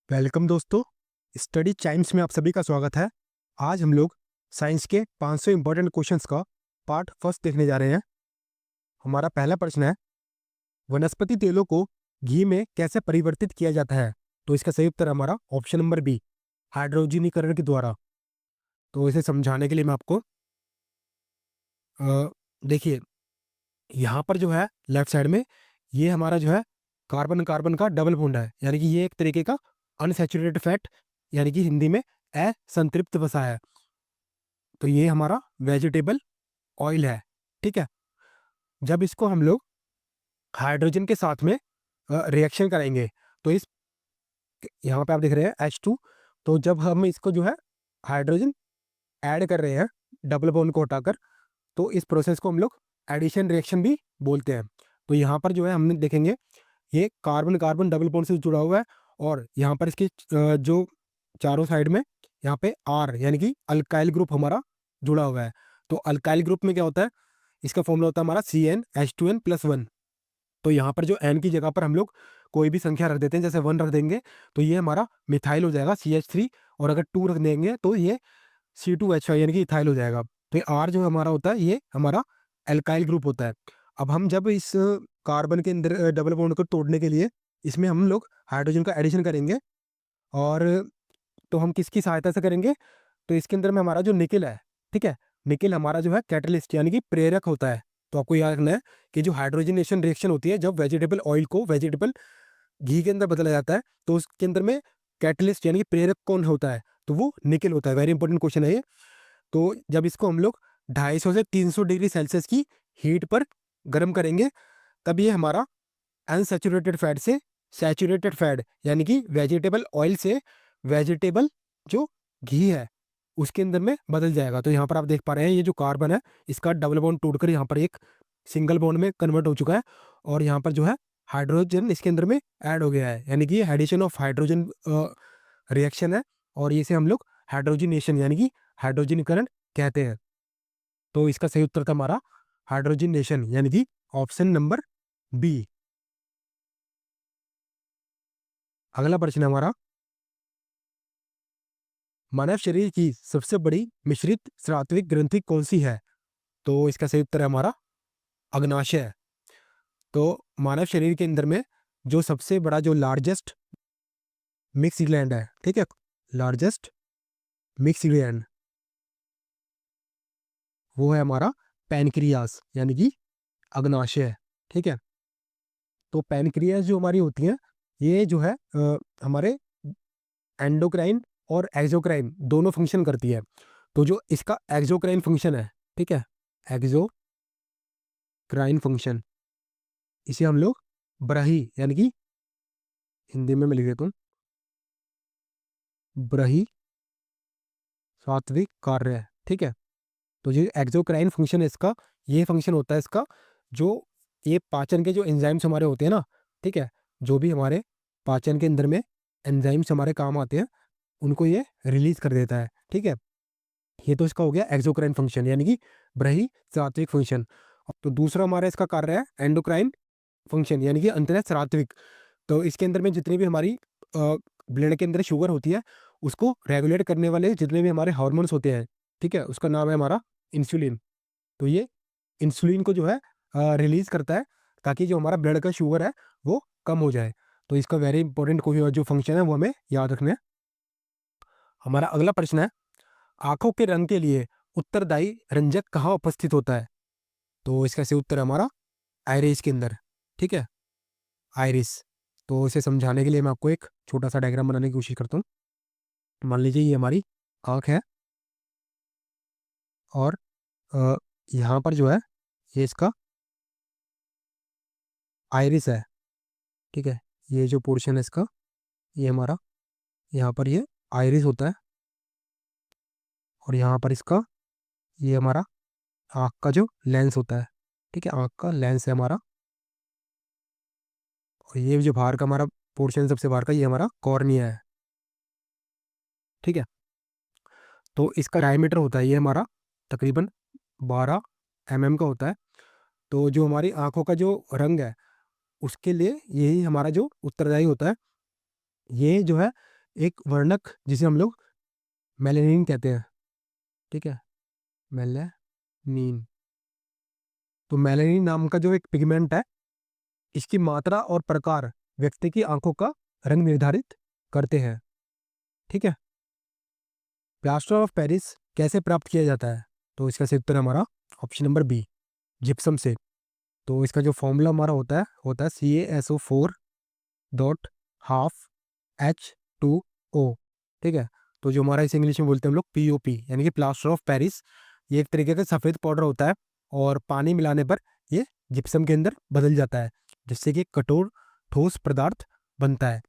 Welcome दोस्तों। Study Chimes में आप सभी का स्वागत है। आज हम लोग साइंस के 500 इंपॉर्टेंट क्वेश्चंस का पार्ट फर्स्ट देखने जा रहे हैं। हमारा पहला प्रश्न है, वनस्पति तेलों को घी में कैसे परिवर्तित किया जाता है? तो इसका सही उत्तर हमारा ऑप्शन नंबर बी, हाइड्रोजनीकरण के द्वारा। तो इसे समझाने के लिए मैं आपको देखिए, यहाँ पर जो है लेफ्ट साइड में ये हमारा जो है कार्बन कार्बन का डबल बॉन्ड है, यानी कि ये एक तरीके का अनसैचुरेटेड फैट, यानी कि हिंदी में असंतृप्त वसा है। तो ये हमारा वेजिटेबल ऑयल है। ठीक है, जब इसको हम लोग हाइड्रोजन के साथ में रिएक्शन करेंगे तो इस यहाँ पे आप देख रहे हैं H2, तो जब हम इसको जो है हाइड्रोजन ऐड कर रहे हैं डबल बॉन्ड को हटाकर, तो इस प्रोसेस को हम लोग एडिशन रिएक्शन भी बोलते हैं। तो यहाँ पर जो है हमने देखेंगे ये कार्बन कार्बन डबल बॉन्ड से जुड़ा हुआ है, और यहाँ पर इसके जो चारों साइड में यहाँ पे R यानी कि अल्काइल ग्रुप हमारा जुड़ा हुआ है। तो अल्काइल ग्रुप में क्या होता है, इसका फॉर्मूला होता है हमारा CnH2n+1। तो यहाँ पर जो n की जगह पर हम लोग कोई भी संख्या रख देते हैं, जैसे 1 रख देंगे तो ये हमारा मिथाइल हो जाएगा CH3, और अगर 2 रख देंगे तो ये C2H5 यानी कि इथाइल हो जाएगा। तो ये R जो हमारा होता है ये हमारा एल्काइल ग्रुप होता है। अब हम जब इस कार्बन के अंदर डबल बॉन्ड को तोड़ने के लिए इसमें हम लोग हाइड्रोजन का एडिशन करेंगे, और तो हम किसकी सहायता से करेंगे, तो इसके अंदर में हमारा जो निकेल है, ठीक है, निकेल हमारा जो है कैटलिस्ट यानी कि प्रेरक होता है। तो आपको याद रखना है कि जो हाइड्रोजनेशन रिएक्शन होती है, जब वेजिटेबल ऑयल को वेजिटेबल घी के अंदर बदला जाता है, तो उसके अंदर में कैटलिस्ट यानी कि प्रेरक कौन होता है, तो वो निकेल होता है। वेरी इंपॉर्टेंट क्वेश्चन है ये। तो जब इसको हम लोग 250 से 300 डिग्री सेल्सियस की हीट पर गर्म करेंगे, तब ये हमारा अनसैचुरेटेड फैट से सैचुरेटेड फैट यानी कि वेजिटेबल ऑयल से वेजिटेबल जो घी है उसके अंदर में बदल जाएगा। तो यहाँ पर आप देख पा रहे हैं ये जो कार्बन है इसका डबल बॉन्ड टूटकर यहाँ पर एक सिंगल बॉन्ड में कन्वर्ट हो चुका है, और यहाँ पर जो है हाइड्रोजन इसके अंदर में ऐड हो गया है, यानी कि ये एडिशन ऑफ हाइड्रोजन रिएक्शन है, और इसे हम लोग हाइड्रोजनेशन यानी कि हाइड्रोजनीकरण कहते हैं। तो इसका सही उत्तर था हमारा हाइड्रोजनेशन यानी कि ऑप्शन नंबर बी। अगला प्रश्न है हमारा, मानव शरीर की सबसे बड़ी मिश्रित स्राविक ग्रंथि कौन सी है? तो इसका सही उत्तर है हमारा अग्नाशय। तो मानव शरीर के अंदर में जो सबसे बड़ा जो लार्जेस्ट मिक्स ग्लैंड है, ठीक है, लार्जेस्ट मिक्स ग्लैंड, वो है हमारा पैनक्रियास यानी कि अग्नाशय। ठीक है, तो पैनक्रियास जो हमारी होती है ये जो है हमारे एंडोक्राइन और एक्सोक्राइन दोनों फंक्शन करती है। तो जो इसका एक्सोक्राइन फंक्शन है, ठीक है, एक्सोक्राइन फंक्शन, इसे हम लोग ब्रही यानी कि हिंदी में मैं लिख देता हूँ ब्रही सात्विक कार्य है। ठीक है, तो जो एक्सोक्राइन फंक्शन है इसका, ये फंक्शन होता है इसका, जो ये पाचन के जो एंजाइम्स हमारे होते हैं ना, ठीक है, जो भी हमारे पाचन के अंदर में एंजाइम्स हमारे काम आते हैं उनको ये रिलीज कर देता है। ठीक है, ये तो इसका हो गया एक्सोक्राइन फंक्शन यानी कि ब्रही सात्विक फंक्शन। तो दूसरा हमारा इसका कार्य है एंडोक्राइन फंक्शन यानी कि अंततः सात्विक। तो इसके अंदर में जितनी भी हमारी ब्लड के अंदर शुगर होती है उसको रेगुलेट करने वाले जितने भी हमारे हार्मोन्स होते हैं, ठीक है, उसका नाम है हमारा इंसुलिन। तो ये इंसुलिन को जो है रिलीज करता है ताकि जो हमारा ब्लड का शुगर है वो कम हो जाए। तो इसका वेरी इंपॉर्टेंट कोई जो फंक्शन है वो हमें याद रखना है। हमारा अगला प्रश्न है, आंखों के रंग के लिए उत्तरदायी रंजक कहाँ उपस्थित होता है? तो इसका सही उत्तर है हमारा आइरिस के अंदर। ठीक है, आइरिस। तो इसे समझाने के लिए मैं आपको एक छोटा सा डायग्राम बनाने की कोशिश करता हूँ। मान लीजिए ये हमारी आँख है, और अ, यहाँ पर जो है ये इसका आइरिस है। ठीक है, ये जो पोर्शन है इसका, ये हमारा यहाँ पर ये आइरिस होता है, और यहाँ पर इसका ये हमारा आँख का जो लेंस होता है। ठीक है, आँख का लेंस है हमारा, और ये जो बाहर का हमारा पोर्शन सबसे बाहर का ये हमारा कॉर्निया है। ठीक है, तो इसका डायमीटर होता है ये हमारा तकरीबन 12 mm का होता है। तो जो हमारी आंखों का जो रंग है उसके लिए यही हमारा जो उत्तरदायी होता है। ये जो है एक वर्णक जिसे हम लोग मेलेनिन कहते हैं, ठीक है, मेलेनिन। तो मेलेनिन नाम का जो एक पिगमेंट है, इसकी मात्रा और प्रकार व्यक्ति की आंखों का रंग निर्धारित करते हैं, ठीक है। प्लास्टर ऑफ पेरिस कैसे प्राप्त किया जाता है? तो इसका सही उत्तर हमारा ऑप्शन नंबर बी, जिप्सम से। तो इसका जो फॉर्मूला हमारा होता है CaSO4.12H2O, ठीक है। तो जो हमारा इसे इंग्लिश में बोलते हैं हम लोग POP, यानी कि प्लास्टर ऑफ पेरिस, ये एक तरीके का सफ़ेद पाउडर होता है और पानी मिलाने पर ये जिप्सम के अंदर बदल जाता है, जिससे कि एक कठोर ठोस पदार्थ बनता है,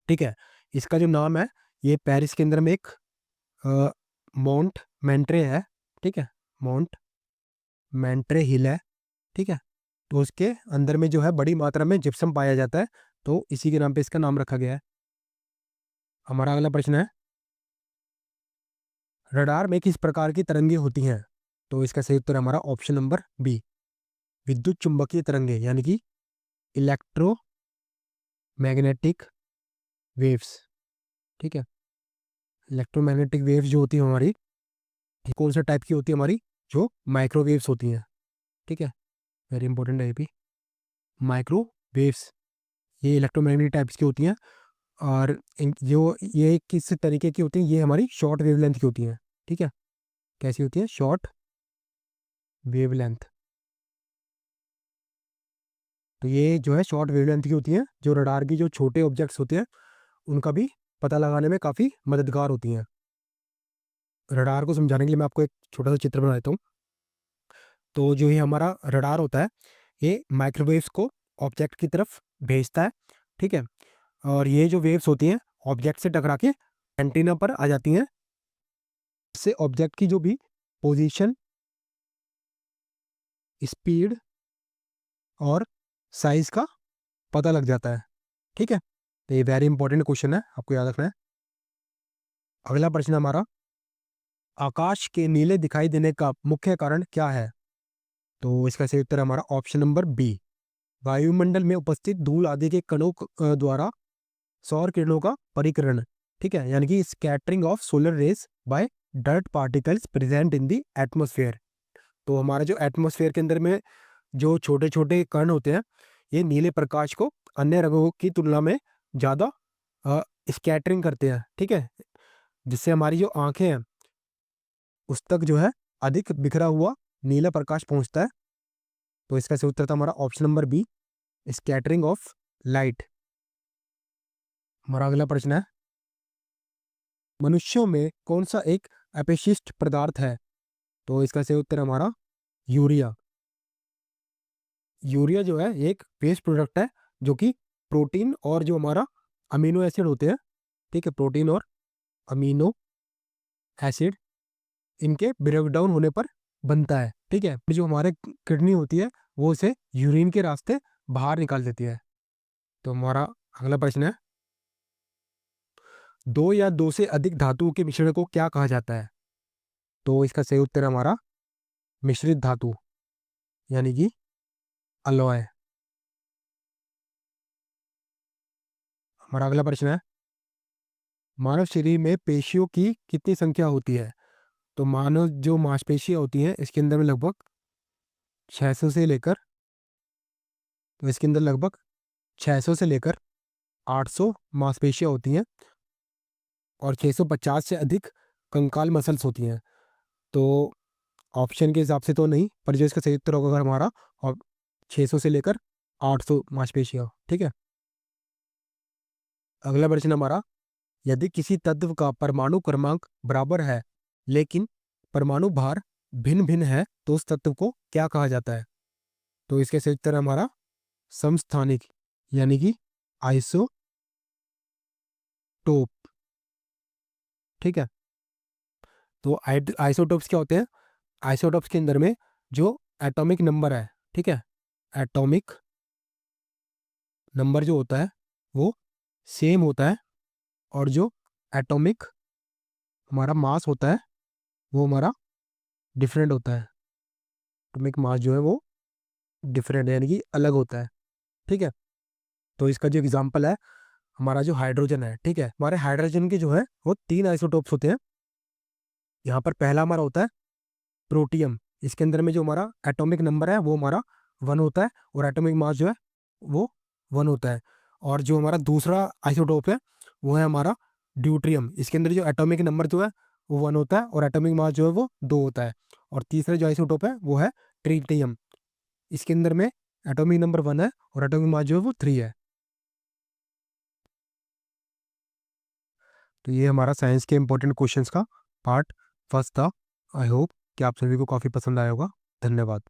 ठीक है। इसका जो नाम है, ये पेरिस के अंदर में एक माउंट मेंट्रे है, ठीक है, माउंट मेंट्रे हिल है, ठीक है। तो उसके अंदर में जो है बड़ी मात्रा में जिप्सम पाया जाता है, तो इसी के नाम पे इसका नाम रखा गया है। हमारा अगला प्रश्न है, रडार में किस प्रकार की तरंगे होती हैं? तो इसका सही उत्तर हमारा ऑप्शन नंबर बी, विद्युत चुंबकीय तरंगे, यानी कि इलेक्ट्रोमैग्नेटिक वेव्स, ठीक है। इलेक्ट्रोमैग्नेटिक वेव्स जो होती है हमारी, ये कौन सा टाइप की होती है हमारी? जो माइक्रोवेव्स होती हैं, ठीक है, वेरी इंपॉर्टेंट है ये भी। माइक्रोवेव्स ये इलेक्ट्रोमैग्नेटिक टाइप्स की होती हैं, और जो ये किस तरीके की होती हैं, ये हमारी शॉर्ट वेवलेंथ की होती हैं, ठीक है। कैसी होती है? Short wavelength. तो ये जो है शॉर्ट वेवलेंथ की होती हैं, जो रडार की जो छोटे ऑब्जेक्ट्स होते हैं उनका भी पता लगाने में काफ़ी मददगार होती हैं। रडार को समझाने के लिए मैं आपको एक छोटा सा चित्र बना देता हूँ। तो जो ये हमारा रडार होता है, ये माइक्रोवेव्स को ऑब्जेक्ट की तरफ भेजता है, ठीक है। और ये जो वेव्स होती हैं ऑब्जेक्ट से टकरा के एंटीना पर आ जाती हैं, इससे ऑब्जेक्ट की जो भी पोजीशन, स्पीड और साइज का पता लग जाता है, ठीक है। तो ये वेरी इंपॉर्टेंट क्वेश्चन है, आपको याद रखना है। अगला प्रश्न हमारा, आकाश के नीले दिखाई देने का मुख्य कारण क्या है? तो इसका सही उत्तर हमारा ऑप्शन नंबर बी, वायुमंडल में उपस्थित धूल आदि के कणों द्वारा सौर किरणों का परिकरण, ठीक है, यानी कि scattering of solar rays by dirt particles present in the atmosphere. तो हमारा जो एटमॉस्फेयर के अंदर में जो छोटे छोटे कण होते हैं, ये नीले प्रकाश को अन्य रंगों की तुलना में ज़्यादा स्कैटरिंग करते हैं, ठीक है, जिससे हमारी जो आंखें हैं उस तक जो है अधिक बिखरा हुआ नीला प्रकाश पहुंचता है। तो इसका सही उत्तर था हमारा option number B, scattering of light. हमारा अगला प्रश्न है, मनुष्यों में कौन सा एक अपशिष्ट पदार्थ है? तो इसका सही उत्तर हमारा यूरिया। यूरिया जो है एक वेस्ट प्रोडक्ट है, जो कि प्रोटीन और जो हमारा अमीनो एसिड होते हैं, ठीक है, प्रोटीन और अमीनो एसिड, इनके ब्रेक डाउन होने पर बनता है, ठीक है। जो हमारे किडनी होती है वो इसे यूरिन के रास्ते बाहर निकाल देती है। तो हमारा अगला प्रश्न है, दो या दो से अधिक धातुओं के मिश्रण को क्या कहा जाता है? तो इसका सही उत्तर है हमारा मिश्रित धातु, यानी कि अलॉय। हमारा अगला प्रश्न है, मानव शरीर में पेशियों की कितनी संख्या होती है? तो मानव जो मांसपेशियां होती हैं इसके अंदर में लगभग 600 से लेकर, तो इसके अंदर लगभग 600 से लेकर 800 मांसपेशियां होती हैं, और 650 से अधिक कंकाल मसल्स होती हैं। तो ऑप्शन के हिसाब से तो नहीं, पर जो इसका सही उत्तर होगा अगर हमारा, और 600 से लेकर 800 मांसपेशियां, ठीक है। अगला प्रश्न हमारा, यदि किसी तत्व का परमाणु क्रमांक बराबर है लेकिन परमाणु भार भिन्न भिन्न है, तो उस तत्व को क्या कहा जाता है? तो इसके सही उत्तर हमारा समस्थानिक, यानी कि आइसोटोप, ठीक है। तो आइसोटोप्स क्या होते हैं? आइसोटोप्स के अंदर में जो एटॉमिक नंबर है, ठीक है, एटॉमिक नंबर जो होता है वो सेम होता है, और जो एटॉमिक हमारा मास होता है वो हमारा डिफरेंट होता है। एटॉमिक मास जो है वो डिफरेंट है, यानी कि अलग होता है, ठीक है। तो इसका जो एग्जांपल है, हमारा जो हाइड्रोजन है, ठीक है, हमारे हाइड्रोजन के जो है वो 3 आइसोटोप्स होते हैं। यहाँ पर पहला हमारा होता है प्रोटियम। इसके अंदर में जो हमारा एटॉमिक नंबर है वो हमारा 1 होता है और एटॉमिक मास जो है वो 1 होता है। और जो हमारा दूसरा आइसोटोप है वो है हमारा ड्यूट्रियम। इसके अंदर जो एटॉमिक नंबर जो है वो 1 होता है और एटॉमिक मास जो है वो 2 होता है। और तीसरा जो आइसोटोप है वो है ट्रिटियम। इसके अंदर में एटॉमिक नंबर 1 है और एटॉमिक मास जो है वो 3 है। तो ये हमारा साइंस के इंपॉर्टेंट क्वेश्चंस का पार्ट फर्स्ट था। आई होप कि आप सभी को काफ़ी पसंद आया होगा। धन्यवाद।